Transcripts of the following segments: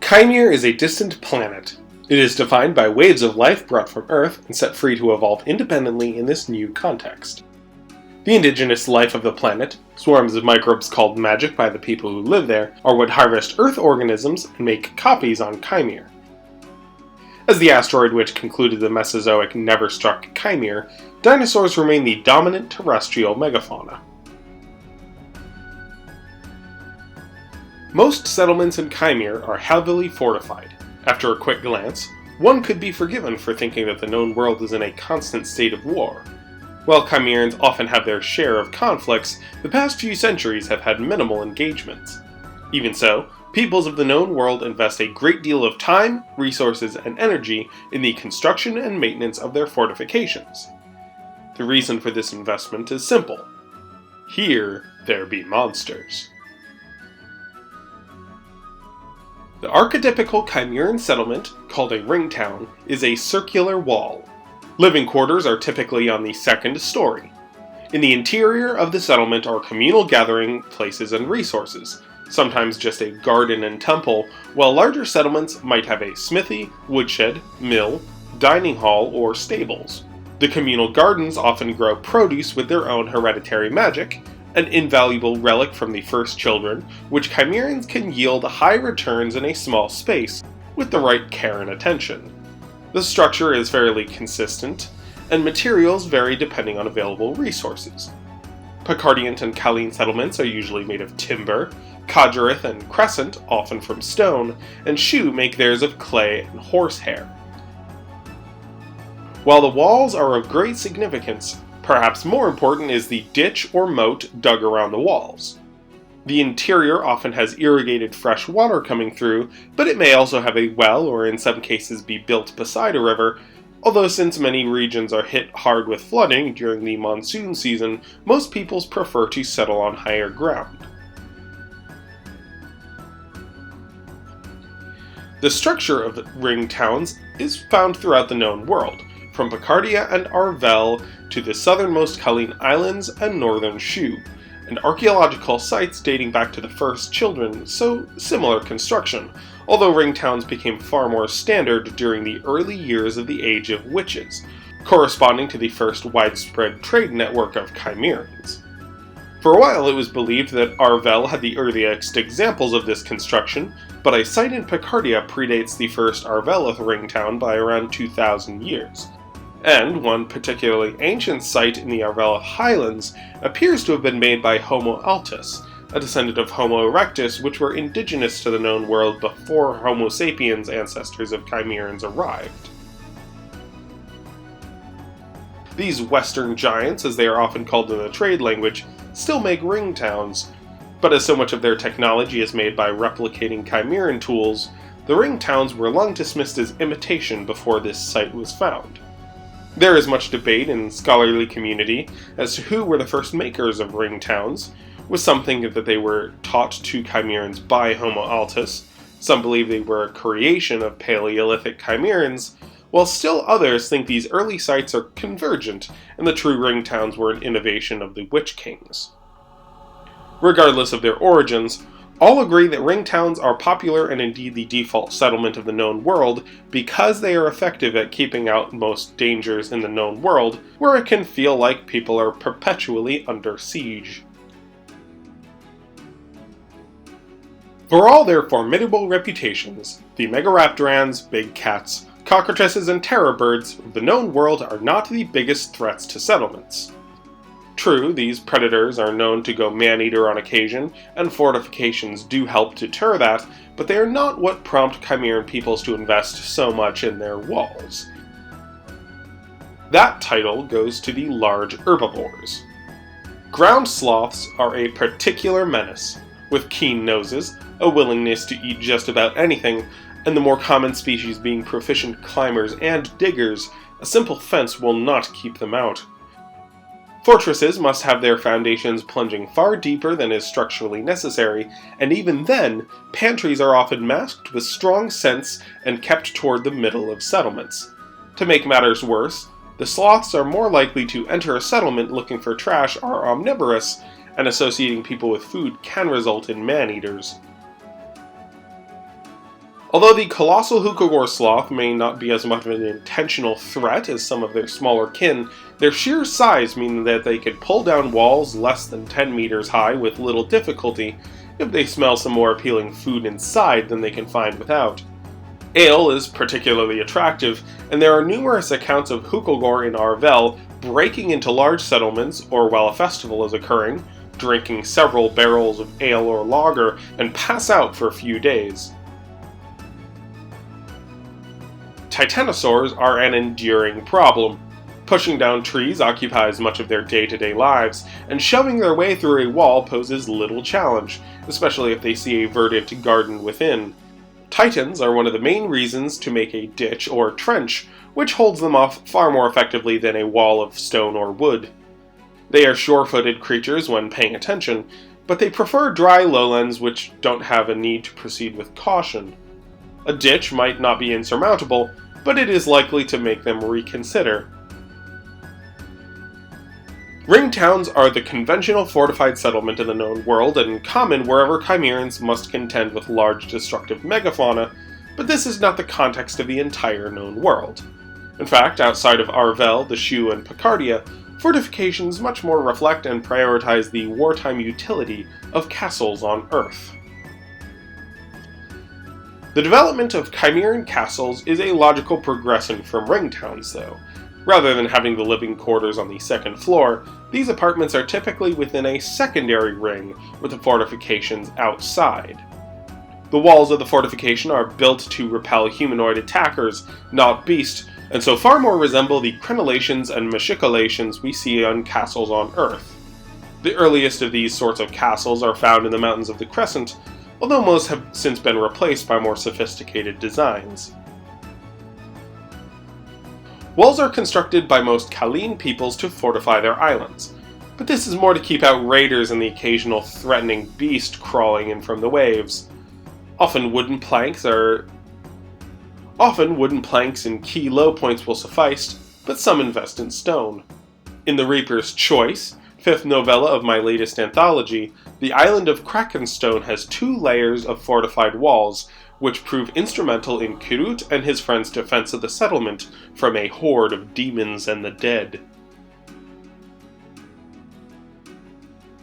Kaimere is a distant planet. It is defined by waves of life brought from Earth and set free to evolve independently in this new context. The indigenous life of the planet, swarms of microbes called magic by the people who live there, are what harvest Earth organisms and make copies on Kaimere. As the asteroid which concluded the Mesozoic never struck Kaimere, dinosaurs remain the dominant terrestrial megafauna. Most settlements in Kaimere are heavily fortified. After a quick glance, one could be forgiven for thinking that the known world is in a constant state of war. While Chimerans often have their share of conflicts, the past few centuries have had minimal engagements. Even so, peoples of the known world invest a great deal of time, resources, and energy in the construction and maintenance of their fortifications. The reason for this investment is simple. Here there be monsters. The archetypical Chimeran settlement, called a ring town, is a circular wall. Living quarters are typically on the second story. In the interior of the settlement are communal gathering places and resources, sometimes just a garden and temple, while larger settlements might have a smithy, woodshed, mill, dining hall, or stables. The communal gardens often grow produce with their own hereditary magic, an invaluable relic from the first children, which Chimerans can yield high returns in a small space, with the right care and attention. The structure is fairly consistent, and materials vary depending on available resources. Picardiant and Kaline settlements are usually made of timber, Kadjarith and Crescent often from stone, and Shu make theirs of clay and horsehair. While the walls are of great significance, perhaps more important is the ditch or moat dug around the walls. The interior often has irrigated fresh water coming through, but it may also have a well or in some cases be built beside a river, although since many regions are hit hard with flooding during the monsoon season, most peoples prefer to settle on higher ground. The structure of ring towns is found throughout the known world, from Picardia and Arvel to the southernmost Kaline Islands and northern Shu, and archaeological sites dating back to the first children, so similar construction, although ring towns became far more standard during the early years of the Age of Witches, corresponding to the first widespread trade network of Chimerans. For a while it was believed that Arvel had the earliest examples of this construction, but a site in Picardia predates the first Arvelith ring town by around 2,000 years. And one particularly ancient site in the Arvelith Highlands appears to have been made by Homo altus, a descendant of Homo erectus, which were indigenous to the known world before Homo sapiens ancestors of Chimerans arrived. These western giants, as they are often called in the trade language, still make ring towns, but as so much of their technology is made by replicating Chimeran tools, the ring towns were long dismissed as imitation before this site was found. There is much debate in the scholarly community as to who were the first makers of ring towns, with some think that they were taught to Chimerans by Homo altus, some believe they were a creation of Paleolithic Chimerans, while still others think these early sites are convergent and the true ring towns were an innovation of the Witch Kings. Regardless of their origins, all agree that ring towns are popular and indeed the default settlement of the known world because they are effective at keeping out most dangers in the known world, where it can feel like people are perpetually under siege. For all their formidable reputations, the Megaraptorans, big cats, cockroaches, and terror birds of the known world are not the biggest threats to settlements. True, these predators are known to go man-eater on occasion, and fortifications do help deter that, but they are not what prompt Chimeran peoples to invest so much in their walls. That title goes to the large herbivores. Ground sloths are a particular menace, with keen noses, a willingness to eat just about anything, and the more common species being proficient climbers and diggers, a simple fence will not keep them out. Fortresses must have their foundations plunging far deeper than is structurally necessary, and even then, pantries are often masked with strong scents and kept toward the middle of settlements. To make matters worse, the sloths are more likely to enter a settlement looking for trash are omnivorous, and associating people with food can result in man-eaters. Although the colossal Hookagor sloth may not be as much of an intentional threat as some of their smaller kin, their sheer size means that they could pull down walls less than 10 meters high with little difficulty if they smell some more appealing food inside than they can find without. Ale is particularly attractive, and there are numerous accounts of Hookagor in Arvel breaking into large settlements or while a festival is occurring, drinking several barrels of ale or lager, and pass out for a few days. Titanosaurs are an enduring problem. Pushing down trees occupies much of their day-to-day lives, and shoving their way through a wall poses little challenge, especially if they see a verdant garden within. Titans are one of the main reasons to make a ditch or trench, which holds them off far more effectively than a wall of stone or wood. They are sure-footed creatures when paying attention, but they prefer dry lowlands which don't have a need to proceed with caution. A ditch might not be insurmountable, but it is likely to make them reconsider. Ring towns are the conventional fortified settlement in the known world and common wherever Chimerans must contend with large destructive megafauna, but this is not the context of the entire known world. In fact, outside of Arvel, the Shu, and Picardia, fortifications much more reflect and prioritize the wartime utility of castles on Earth. The development of Chimeran castles is a logical progression from ring towns, though. Rather than having the living quarters on the second floor, these apartments are typically within a secondary ring, with the fortifications outside. The walls of the fortification are built to repel humanoid attackers, not beasts, and so far more resemble the crenellations and machicolations we see on castles on Earth. The earliest of these sorts of castles are found in the mountains of the Crescent, although most have since been replaced by more sophisticated designs. Walls are constructed by most Kaleen peoples to fortify their islands, but this is more to keep out raiders and the occasional threatening beast crawling in from the waves. Often wooden planks and key low points will suffice, but some invest in stone. In The Reaper's Choice, 5th novella of my latest anthology, the island of Krakenstone has 2 layers of fortified walls, which prove instrumental in Kirut and his friends' defense of the settlement from a horde of demons and the dead.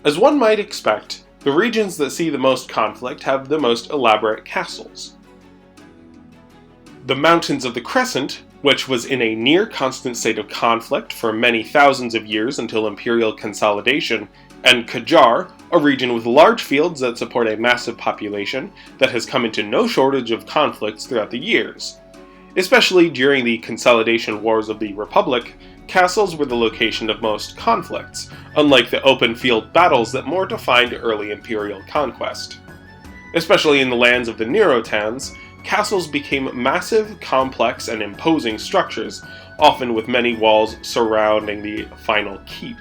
As one might expect, the regions that see the most conflict have the most elaborate castles. The Mountains of the Crescent, which was in a near-constant state of conflict for many thousands of years until imperial consolidation, and Qajar, a region with large fields that support a massive population that has come into no shortage of conflicts throughout the years. Especially during the consolidation wars of the Republic, castles were the location of most conflicts, unlike the open field battles that more defined early imperial conquest. Especially in the lands of the Nerotans, castles became massive, complex, and imposing structures, often with many walls surrounding the final keep.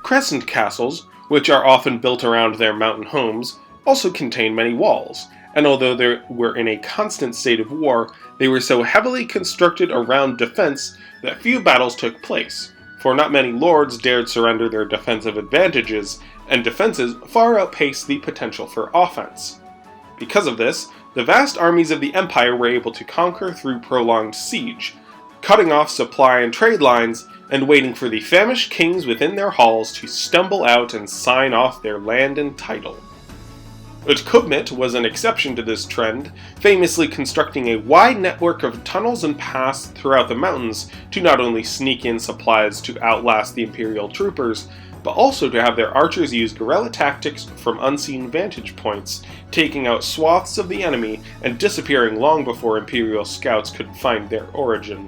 Crescent castles, which are often built around their mountain homes, also contain many walls, and although they were in a constant state of war, they were so heavily constructed around defense that few battles took place, for not many lords dared surrender their defensive advantages, and defenses far outpaced the potential for offense. Because of this, the vast armies of the Empire were able to conquer through prolonged siege, cutting off supply and trade lines, and waiting for the famished kings within their halls to stumble out and sign off their land and title. Utkubmit was an exception to this trend, famously constructing a wide network of tunnels and paths throughout the mountains to not only sneak in supplies to outlast the Imperial troopers, but also to have their archers use guerrilla tactics from unseen vantage points, taking out swaths of the enemy and disappearing long before Imperial scouts could find their origin.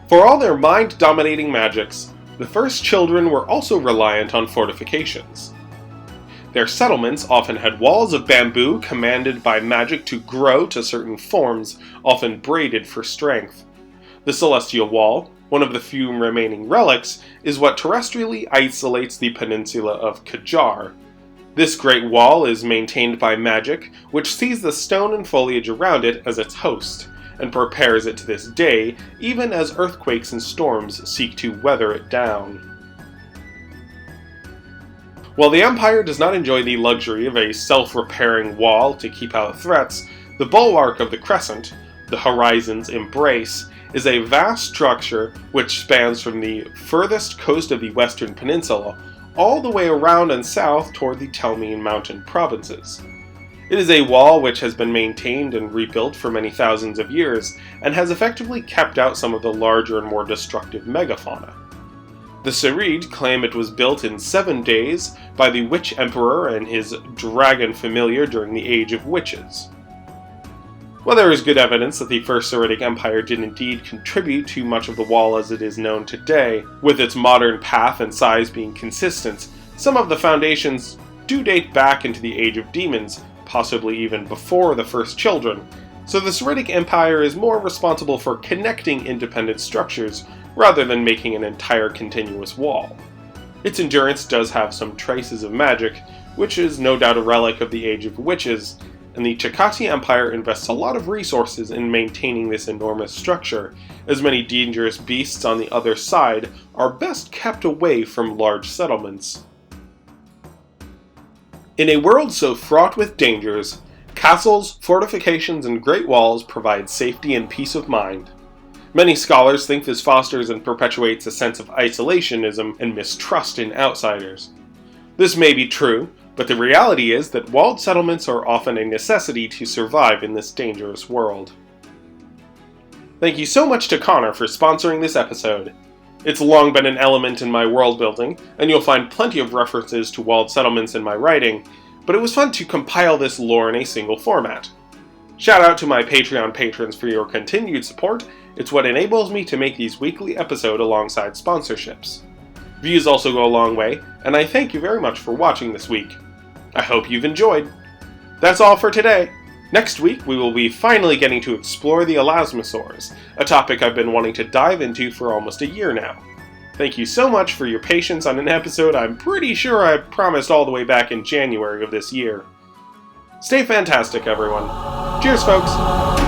For all their mind-dominating magics, the first children were also reliant on fortifications. Their settlements often had walls of bamboo commanded by magic to grow to certain forms, often braided for strength. The Celestial Wall, one of the few remaining relics, is what terrestrially isolates the peninsula of Qajar. This great wall is maintained by magic, which sees the stone and foliage around it as its host, and prepares it to this day, even as earthquakes and storms seek to weather it down. While the Empire does not enjoy the luxury of a self-repairing wall to keep out threats, the bulwark of the Crescent, the Horizon's Embrace, is a vast structure which spans from the furthest coast of the Western Peninsula all the way around and south toward the Telmine Mountain provinces. It is a wall which has been maintained and rebuilt for many thousands of years, and has effectively kept out some of the larger and more destructive megafauna. The Serid claim it was built in 7 days by the Witch Emperor and his dragon familiar during the Age of Witches. While there is good evidence that the First Siridic Empire did indeed contribute to much of the wall as it is known today, with its modern path and size being consistent, some of the foundations do date back into the Age of Demons, possibly even before the First Children, so the Siridic Empire is more responsible for connecting independent structures rather than making an entire continuous wall. Its endurance does have some traces of magic, which is no doubt a relic of the Age of Witches, and the Chakati Empire invests a lot of resources in maintaining this enormous structure, as many dangerous beasts on the other side are best kept away from large settlements. In a world so fraught with dangers, castles, fortifications, and great walls provide safety and peace of mind. Many scholars think this fosters and perpetuates a sense of isolationism and mistrust in outsiders. This may be true, but the reality is that walled settlements are often a necessity to survive in this dangerous world. Thank you so much to Connor for sponsoring this episode. It's long been an element in my world building, and you'll find plenty of references to walled settlements in my writing, but it was fun to compile this lore in a single format. Shout out to my Patreon patrons for your continued support. It's what enables me to make these weekly episodes alongside sponsorships. Views also go a long way, and I thank you very much for watching this week. I hope you've enjoyed. That's all for today. Next week, we will be finally getting to explore the elasmosaurs, a topic I've been wanting to dive into for almost a year now. Thank you so much for your patience on an episode I'm pretty sure I promised all the way back in January of this year. Stay fantastic, everyone. Cheers, folks!